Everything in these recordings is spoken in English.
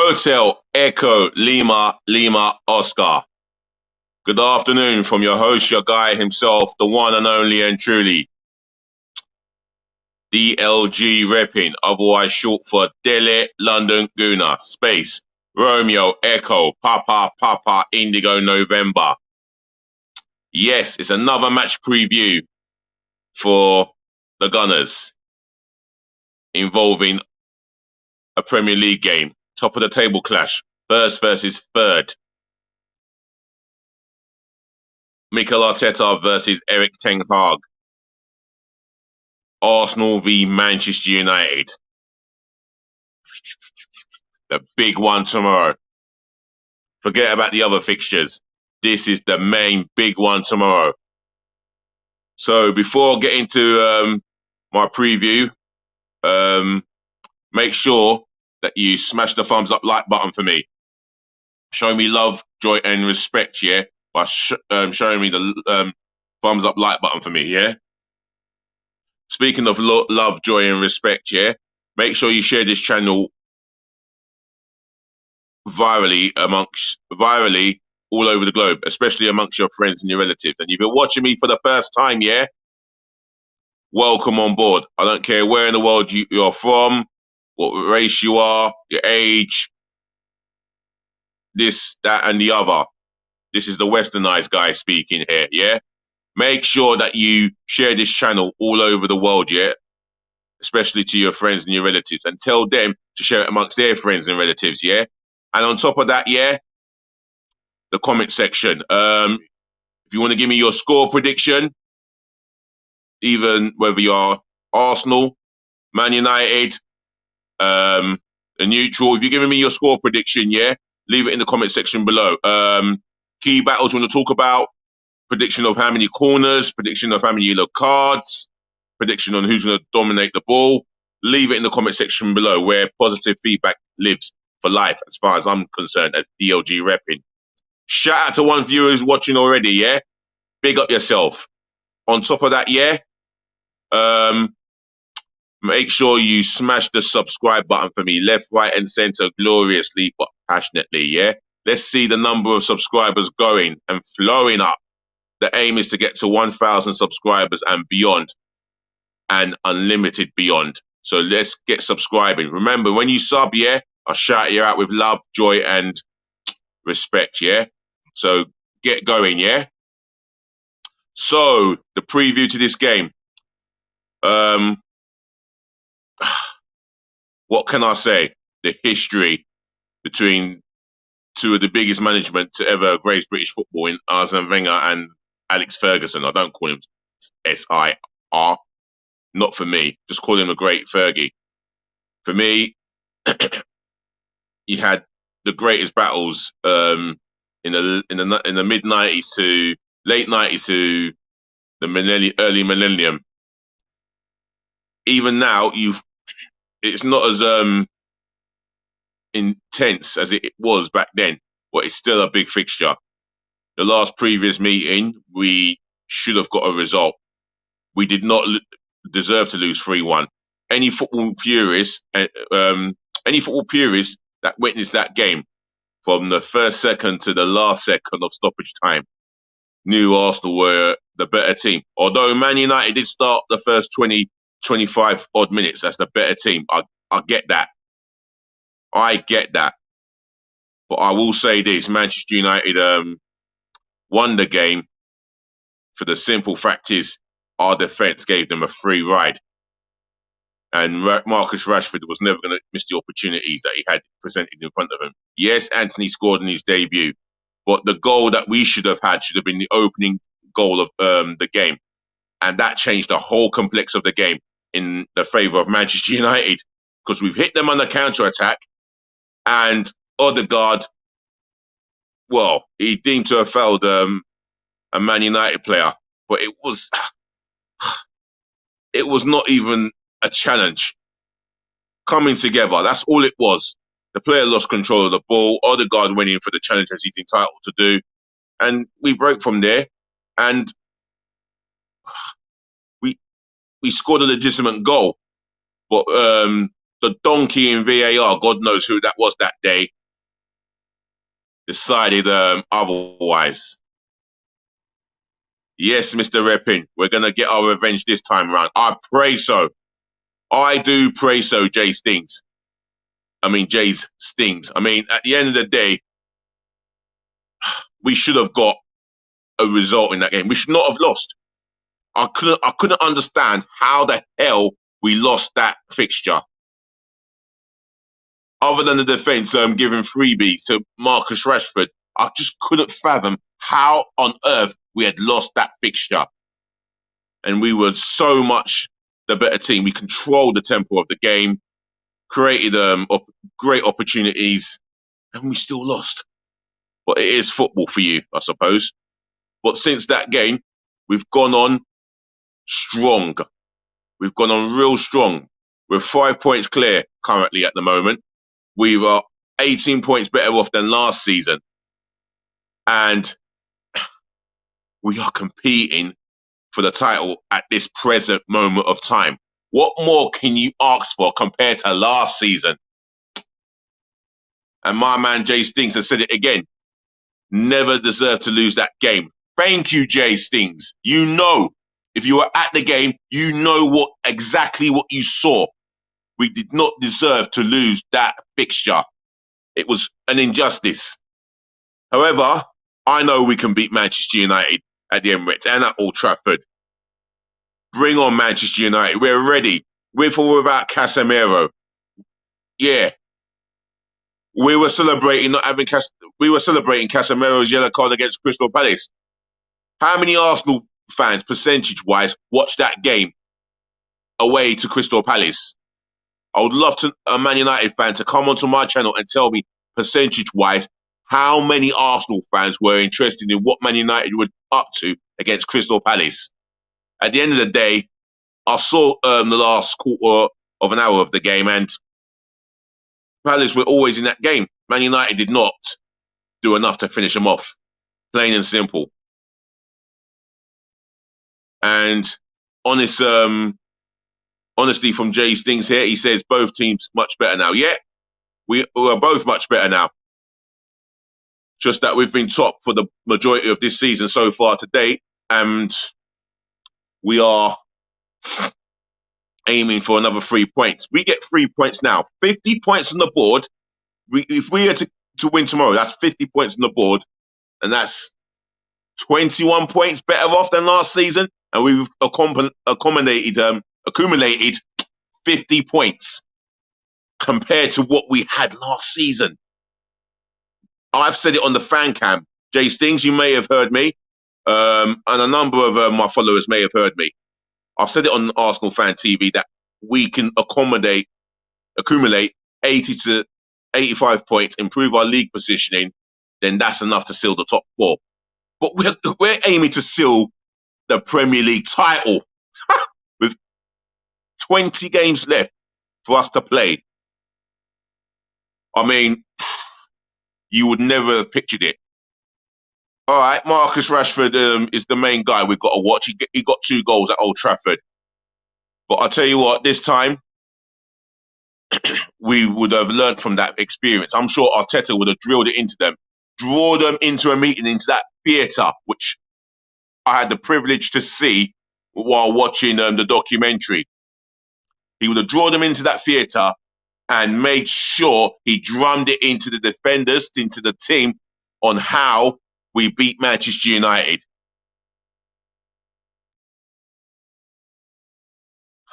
Hotel Echo Lima Lima Oscar. Good afternoon from your host, your guy himself, the one and only and truly, DLG repping, otherwise short for Delhi London Guna, space, Romeo Echo, Papa Papa Indigo November. Yes, it's another match preview for the Gunners involving a Premier League game, top of the table clash, first versus third. Mikel Arteta versus Erik ten Hag. Arsenal v Manchester United. The big one tomorrow. Forget about the other fixtures. This is the main big one tomorrow. So before getting to my preview, make sure that you smash the thumbs up like button for me. Show me love, joy, and respect, yeah? By showing me the thumbs up like button for me, yeah? Speaking of love, joy, and respect, yeah? Make sure you share this channel virally all over the globe, especially amongst your friends and your relatives. And if you're watching me for the first time, yeah? Welcome on board. I don't care where in the world you're from, what race you are, your age, this, that, and the other. This is the westernized guy speaking here, yeah? Make sure that you share this channel all over the world, yeah? Especially to your friends and your relatives. And tell them to share it amongst their friends and relatives, yeah? And on top of that, yeah? The comment section. If you want to give me your score prediction, even whether you're Arsenal, Man United, a neutral, if you're giving me your score prediction, yeah? Leave it in the comment section below. Key battles you want to talk about, prediction of how many corners, prediction of how many yellow cards, prediction on who's going to dominate the ball. Leave it in the comment section below where positive feedback lives for life as far as I'm concerned as DLG repping. Shout out to one viewer who's watching already, yeah? Big up yourself. On top of that, yeah? Make sure you smash the subscribe button for me, left, right, and center, gloriously but passionately, yeah? Let's see the number of subscribers going and flowing up. The aim is to get to 1,000 subscribers and beyond, and unlimited beyond. So let's get subscribing. Remember, when you sub, yeah, I'll shout you out with love, joy, and respect, yeah? So get going, yeah? So, the preview to this game. What can I say? The history between two of the biggest management to ever grace British football in Arsene Wenger and Alex Ferguson. I don't call him S-I-R. Not for me. Just call him a great Fergie. For me, he had the greatest battles in the mid '90s to late '90s to the early millennium. Even now, it's not as intense as it was back then, but it's still a big fixture. The last previous meeting, we should have got a result. We did not deserve to lose 3-1. Any football purist that witnessed that game from the first second to the last second of stoppage time knew Arsenal were the better team. Although Man United did start the first 25 odd minutes as the better team. I get that. I get that. But I will say this, Manchester United won the game for the simple fact is our defence gave them a free ride. And Marcus Rashford was never going to miss the opportunities that he had presented in front of him. Yes, Anthony scored in his debut, but the goal that we should have had should have been the opening goal of the game. And that changed the whole complex of the game in the favour of Manchester United, because we've hit them on the counter-attack, and Odegaard, well, he deemed to have failed a Man United player, but it was not even a challenge. Coming together, that's all it was. The player lost control of the ball. Odegaard went in for the challenge as he's entitled to do, and we broke from there. And we scored a legitimate goal, but the donkey in VAR, God knows who that was that day, decided otherwise. Yes, Mr. Reppin, we're going to get our revenge this time around. I pray so. I do pray so, Jay Stings. Jay's Stings. At the end of the day, we should have got a result in that game. We should not have lost. I couldn't understand how the hell we lost that fixture. Other than the defence giving freebies to Marcus Rashford, I just couldn't fathom how on earth we had lost that fixture. And we were so much the better team. We controlled the tempo of the game, created great opportunities, and we still lost. But it is football for you, I suppose. But since that game, we've gone on strong. We've gone on real strong. We're 5 points clear currently at the moment. We were 18 points better off than last season. And we are competing for the title at this present moment of time. What more can you ask for compared to last season? And my man Jay Stings has said it again. Never deserved to lose that game. Thank you, Jay Stings. You know, if you were at the game, you know exactly what you saw. We did not deserve to lose that fixture. It was an injustice. However, I know we can beat Manchester United at the Emirates and at Old Trafford. Bring on Manchester United. We're ready. With or without Casemiro. Yeah. We were celebrating Casemiro's yellow card against Crystal Palace. How many Arsenal fans, percentage-wise, watched that game away to Crystal Palace? I would love a Man United fan to come onto my channel and tell me, percentage-wise, how many Arsenal fans were interested in what Man United were up to against Crystal Palace. At the end of the day, I saw the last quarter of an hour of the game, and Palace were always in that game. Man United did not do enough to finish them off. Plain and simple. And honestly from Jay Stings here, he says both teams much better now. Yeah, we are both much better now. Just that we've been top for the majority of this season so far to date, and we are aiming for another 3 points. We get 3 points now. 50 points on the board. If we are to win tomorrow, that's 50 points on the board, and that's 21 points better off than last season, and we've accumulated 50 points compared to what we had last season. I've said it on the fan cam. Jay Stings, you may have heard me, and a number of my followers may have heard me. I've said it on Arsenal Fan TV that we can accumulate 80 to 85 points, improve our league positioning, then that's enough to seal the top 4. But we're aiming to seal the Premier League title with 20 games left for us to play. You would never have pictured it. All right, Marcus Rashford is the main guy we've got to watch. He got 2 goals at Old Trafford. But I'll tell you what, this time, we would have learnt from that experience. I'm sure Arteta would have drilled it into them. Draw them into a meeting, into that theatre, which I had the privilege to see while watching the documentary. He would have drawn them into that theatre and made sure he drummed it into the defenders, into the team, on how we beat Manchester United.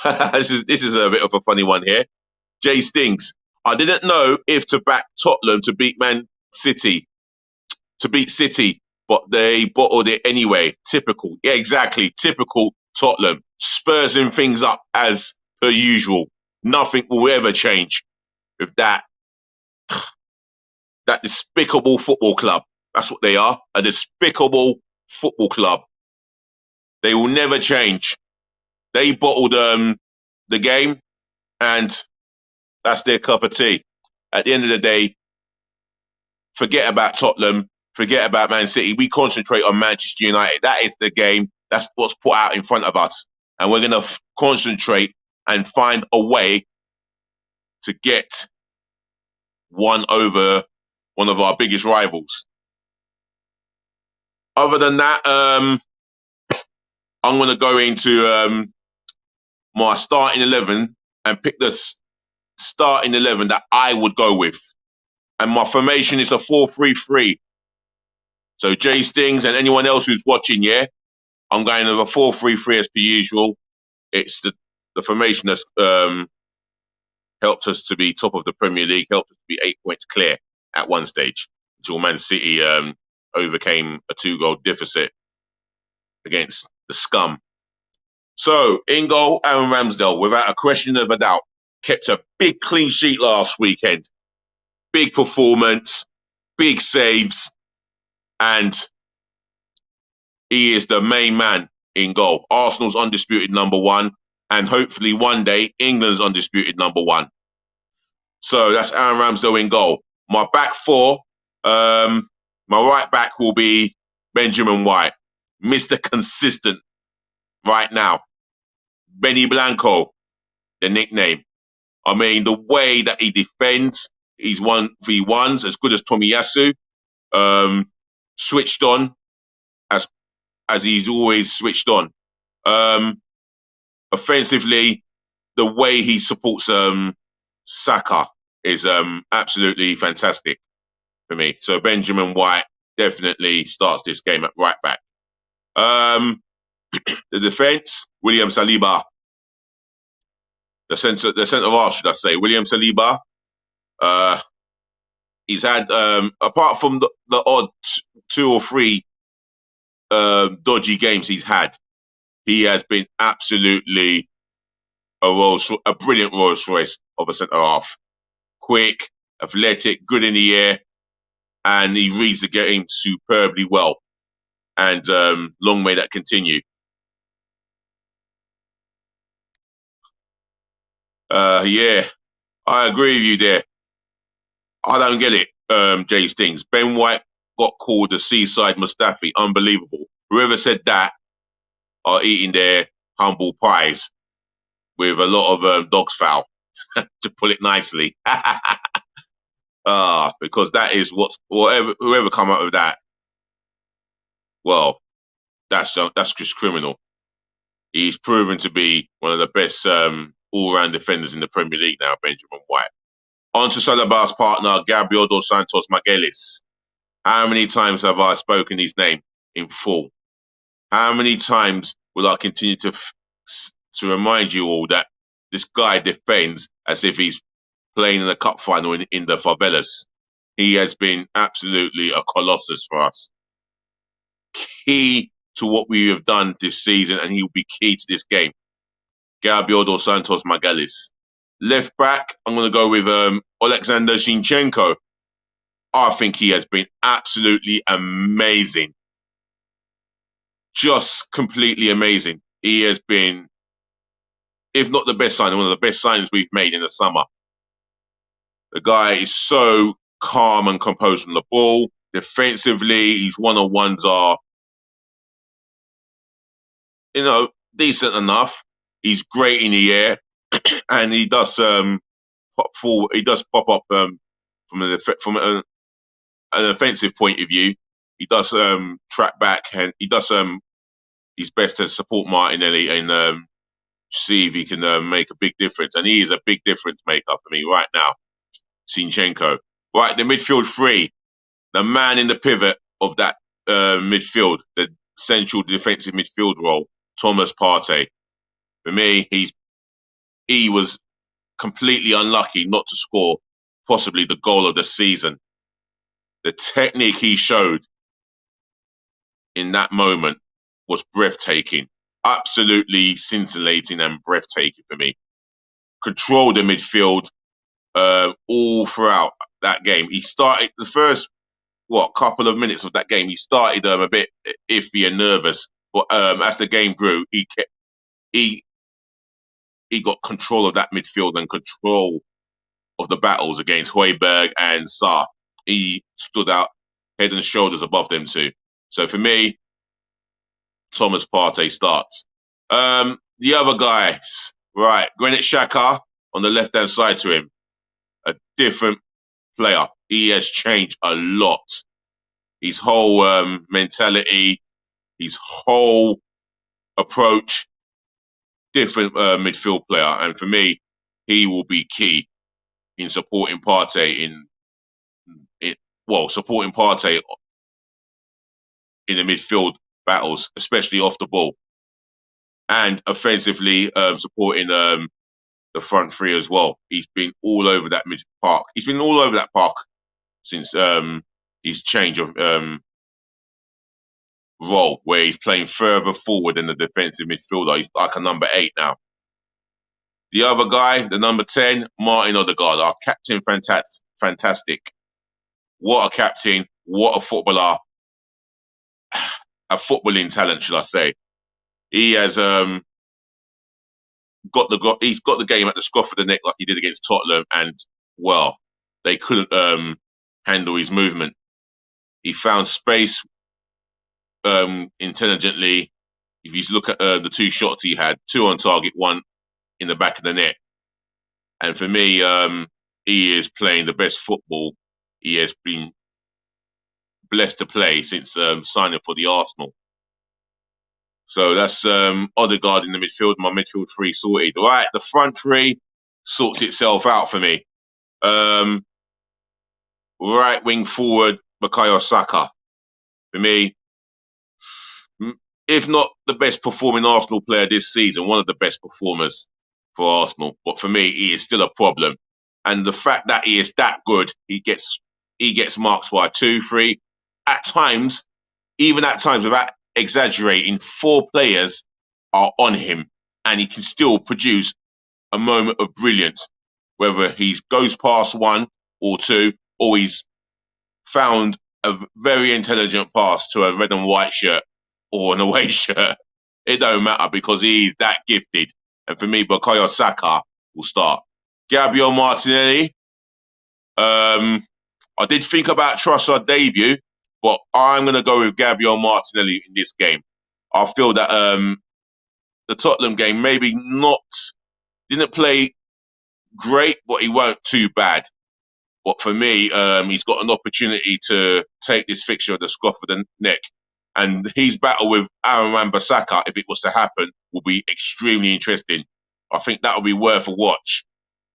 This is a bit of a funny one here. Jay Stings, I didn't know if to back Tottenham to beat City, but they bottled it anyway. Typical. Yeah, exactly. Typical Tottenham. Spursing things up as per usual. Nothing will ever change with that despicable football club. That's what they are, a despicable football club. They will never change. They bottled the game, and that's their cup of tea. At the end of the day, forget about Tottenham, forget about Man City. We concentrate on Manchester United. That is the game. That's what's put out in front of us. And we're going to concentrate and find a way to get one over one of our biggest rivals. Other than that, I'm going to go into my starting 11 and pick the starting 11 that I would go with. And my formation is a 4-3-3. So Jay Stings and anyone else who's watching, yeah, I'm going with a 4-3-3 as per usual. It's the formation that's helped us to be top of the Premier League, helped us to be 8 points clear at one stage until Man City overcame a 2-goal deficit against the scum. So, in goal, Aaron Ramsdale, without a question of a doubt, kept a big clean sheet last weekend. Big performance, big saves, and he is the main man in goal. Arsenal's undisputed number one, and hopefully one day, England's undisputed number one. So that's Aaron Ramsdale in goal. My back four, my right back will be Benjamin White, Mr. Consistent right now. Benny Blanco, the nickname. I mean, the way that he defends, he's 1v1s as good as Tomiyasu. Switched on as he's always switched on. Offensively, the way he supports Saka is absolutely fantastic for me. So Benjamin White definitely starts this game at right back. The defence, William Saliba. The centre half, should I say, William Saliba. He's had, apart from the odd 2 or 3 dodgy games he's had, he has been absolutely a brilliant Rolls Royce of a centre half. Quick, athletic, good in the air, and he reads the game superbly well. And long may that continue. Yeah, I agree with you there. I don't get it, Jay Stings. Ben White got called the Seaside Mustafi. Unbelievable. Whoever said that are eating their humble pies with a lot of dog's fowl, to put it nicely. Because that is whoever come up with that, well, that's just criminal. He's proven to be one of the best all-round defenders in the Premier League now, Benjamin White. On to Salaba's partner, Gabriel dos Santos Magalhães. How many times have I spoken his name in full? How many times will I continue to remind you all that this guy defends as if he's playing in a cup final in the favelas? He has been absolutely a colossus for us. Key to what we have done this season, and he will be key to this game. Gabriel dos Santos Magalhães. Left back, I'm going to go with Alexander Zinchenko. I think he has been absolutely amazing. Just completely amazing. He has been, if not the best signing, one of the best signings we've made in the summer. The guy is so calm and composed on the ball. Defensively, his one-on-ones are, decent enough. He's great in the air, and he does pop forward. He does pop up from an offensive point of view. He does track back, and he does his best to support Martinelli and see if he can make a big difference. And he is a big difference maker for me right now. Zinchenko. Right, the midfield three. The man in the pivot of that midfield, the central defensive midfield role, Thomas Partey. For me, he was completely unlucky not to score possibly the goal of the season. The technique he showed in that moment was breathtaking. Absolutely scintillating and breathtaking for me. Controlled the midfield all throughout that game. He started the first couple of minutes of that game. He started a bit iffy and nervous, but as the game grew, he got control of that midfield and control of the battles against Højbjerg and Sarr. He stood out head and shoulders above them too. So for me, Thomas Partey starts. The other guys, right, Granit Xhaka on the left-hand side to him, a different player. He has changed a lot. his whole mentality, his whole approach, different midfield player. And for me, he will be key in supporting Partey supporting Partey in the midfield battles, especially off the ball, and offensively supporting the front three as well. He's been all over that mid park. He's been all over that park since his change of role, where he's playing further forward than the defensive midfielder. He's like a number 8 now. The other guy, the number 10, Martin Odegaard, our captain, fantastic. What a captain! What a footballer! A footballing talent, should I say? He has he's got the game at the scruff of the neck like he did against Tottenham, and well, they couldn't handle his movement. He found space intelligently. If you look at the 2 shots he had, 2 on target, 1 in the back of the net. And for me, he is playing the best football he has been blessed to play since signing for the Arsenal. So that's Odegaard in the midfield, my midfield 3 sorted. Right, the front 3 sorts itself out for me. Right wing forward, Bukayo Saka. For me, if not the best performing Arsenal player this season, one of the best performers for Arsenal. But for me, he is still a problem. And the fact that he is that good, he gets marks by 2, 3. At times, even at times without exaggerating, 4 players are on him, and he can still produce a moment of brilliance, whether he goes past 1 or 2, or he's found a very intelligent pass to a red and white shirt or an away shirt. It don't matter, because he's that gifted. And for me, Bukayo Saka will start. Gabriel Martinelli. I did think about Trossard debut, but I'm going to go with Gabriel Martinelli in this game. I feel that the Tottenham game maybe didn't play great, but he weren't too bad. But for me, he's got an opportunity to take this fixture at the scruff of the neck. And his battle with Aaron Wan-Bissaka, if it was to happen, will be extremely interesting. I think that will be worth a watch.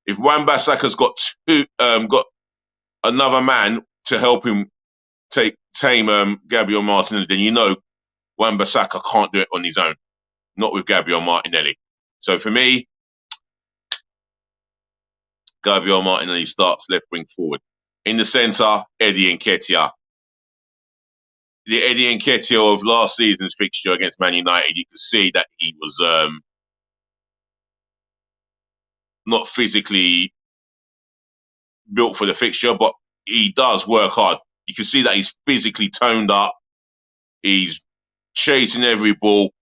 If Wan-Bissaka's got another man to help him tame Gabriel Martinelli, then you know Wan-Bissaka can't do it on his own. Not with Gabriel Martinelli. So for me, Gabriel Martinelli starts left wing forward. In the centre, Eddie Nketiah. The Eddie Nketiah of last season's fixture against Man United, you can see that he was not physically built for the fixture, but he does work hard. You can see that he's physically toned up. He's chasing every ball.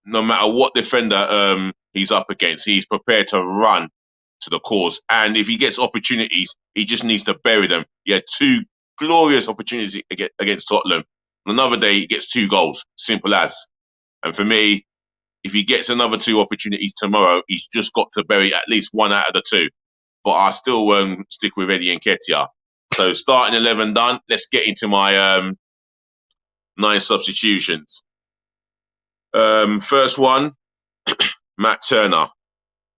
No matter what defender he's up against, he's prepared to run to the cause. And if he gets opportunities, he just needs to bury them. He had 2 glorious opportunities against Tottenham. Another day, he gets 2 goals. Simple as. And for me, if he gets another 2 opportunities tomorrow, he's just got to bury at least 1 out of the 2. But I still stick with Eddie Nketiah. So starting 11 done. Let's get into my 9 substitutions. First one, Matt Turner.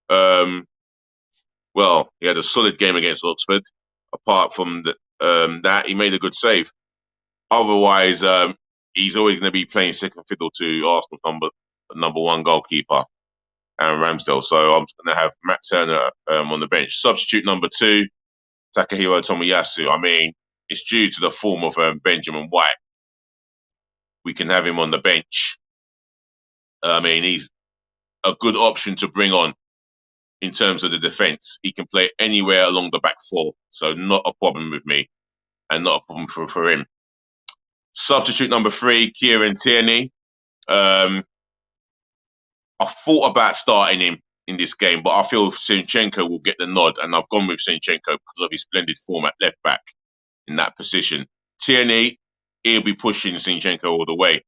Well, he had a solid game against Oxford. Apart from that, he made a good save. Otherwise, he's always going to be playing second fiddle to Arsenal's number 1 goalkeeper, Aaron Ramsdale. So I'm going to have Matt Turner on the bench. Substitute number 2, Takahiro Tomiyasu. I mean, it's due to the form of Benjamin White. We can have him on the bench. I mean, he's a good option to bring on in terms of the defence. He can play anywhere along the back 4, so not a problem with me, and not a problem for him. Substitute number 3, Kieran Tierney. I thought about starting him in this game, but I feel Zinchenko will get the nod, and I've gone with Zinchenko because of his splendid form at left back in that position. Tierney, he'll be pushing Zinchenko all the way.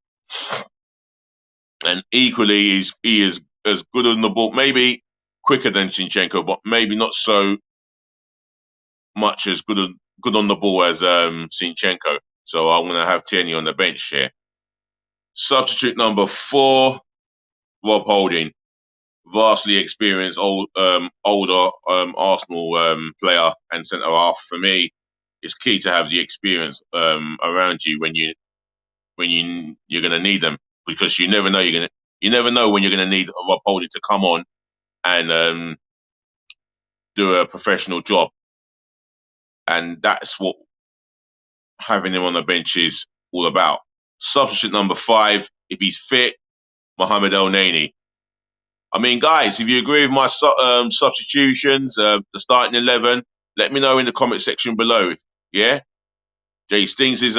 And equally, he is as good on the ball, maybe quicker than Zinchenko, but maybe not so much as good on the ball as Zinchenko. So I'm going to have Tierney on the bench here. Substitute number 4, Rob Holding. Vastly experienced, older Arsenal player and centre half. For me, it's key to have the experience around you when you're going to need them, because you never know when you're going to need Rob Holding to come on and do a professional job, and that's what having him on the bench is all about. Substitute number 5, if he's fit, Mohamed Elneny. I mean, guys, if you agree with my substitutions, the starting 11, let me know in the comment section below. Yeah, Jay Stings is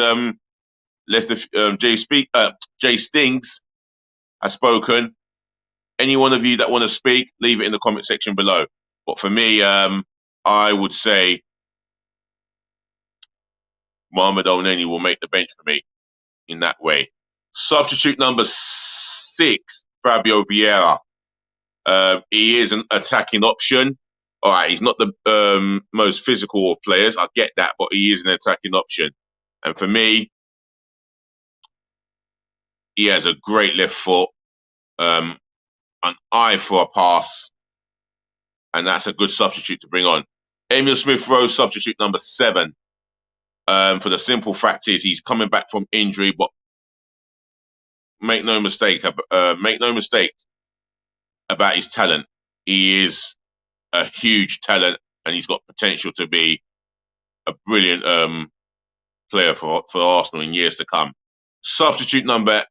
Jay Stings has spoken. Any one of you that want to speak, leave it in the comment section below. But for me, I would say Mohamed Elneny will make the bench for me in that way. Substitute number 6, Fabio Vieira. He is an attacking option. All right, he's not the most physical of players. I get that, but he is an attacking option. And for me, he has a great left foot, an eye for a pass, and that's a good substitute to bring on. Emil Smith-Rowe, substitute number 7. For the simple fact is he's coming back from injury, but make no mistake about his talent. He is a huge talent, and he's got potential to be a brilliant player for Arsenal in years to come. Substitute number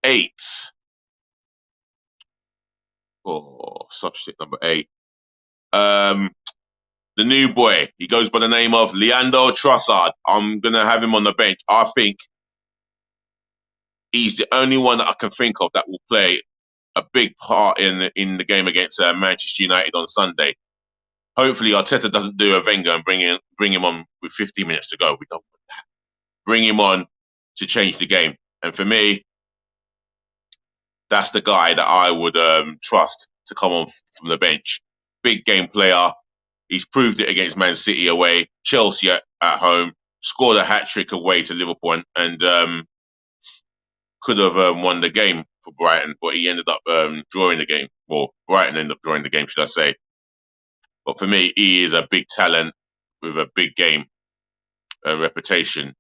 8. Substitute number 8. The new boy. He goes by the name of Leandro Trossard. I'm going to have him on the bench. I think he's the only one that I can think of that will play a big part in the game against Manchester United on Sunday. Hopefully Arteta doesn't do a Wenger and bring him on with 15 minutes to go. We don't want that. Bring him on to change the game. And for me, that's the guy that I would trust to come on from the bench. Big game player. He's proved it against Man City away, Chelsea at home, scored a hat-trick away to Liverpool, and could have won the game for Brighton, but he ended up drawing the game. Well, Brighton ended up drawing the game, should I say. But for me, he is a big talent with a big game reputation.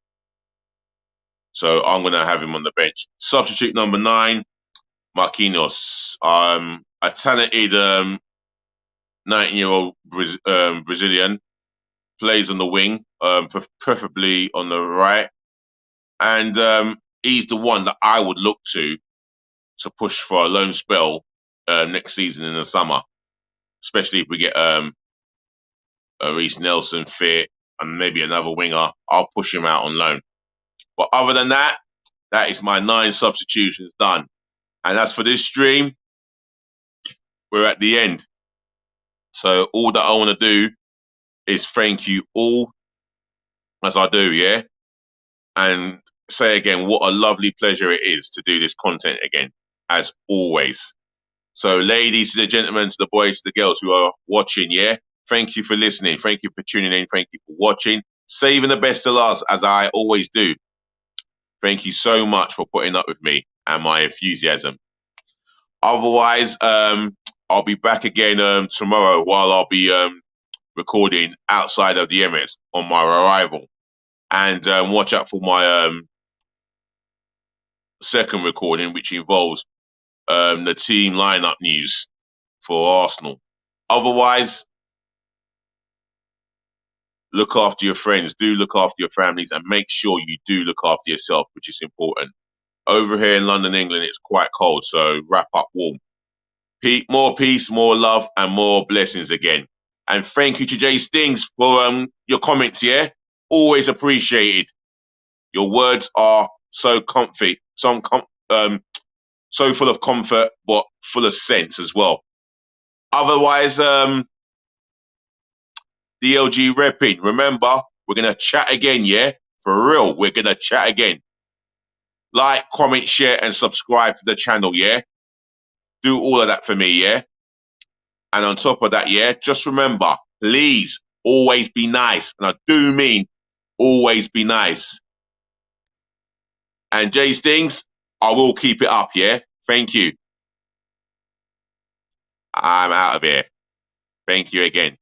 So I'm going to have him on the bench. Substitute number 9, Marquinhos. A talented 19-year-old Brazilian, plays on the wing, preferably on the right. And he's the one that I would look to push for a loan spell next season in the summer, especially if we get Reece Nelson fit and maybe another winger. I'll push him out on loan. But other than that, that is my 9 substitutions done. And as for this stream, we're at the end. So all that I want to do is thank you all, as I do, yeah? And say again, what a lovely pleasure it is to do this content again, as always. So ladies, to the gentlemen, to the boys, to the girls who are watching, yeah? Thank you for listening. Thank you for tuning in. Thank you for watching. Saving the best to last, as I always do. Thank you so much for putting up with me and my enthusiasm. Otherwise, I'll be back again tomorrow while I'll be recording outside of the Emirates on my arrival. And watch out for my second recording, which involves the team lineup news for Arsenal. Otherwise, look after your friends, do look after your families, and make sure you do look after yourself, which is important. Over here in London, England, it's quite cold, so wrap up warm. More peace, more love, and more blessings again. And thank you to Jay Stings for your comments, yeah? Always appreciated. Your words are so comfy, so full of comfort, but full of sense as well. Otherwise, DLG repping. Remember, we're going to chat again, yeah? For real, we're going to chat again. Like, comment, share, and subscribe to the channel, yeah? Do all of that for me, yeah? And on top of that, yeah, just remember, please always be nice. And I do mean Always be nice. And Jay Stings, I will keep it up, yeah? Thank you. I'm out of here. Thank you again.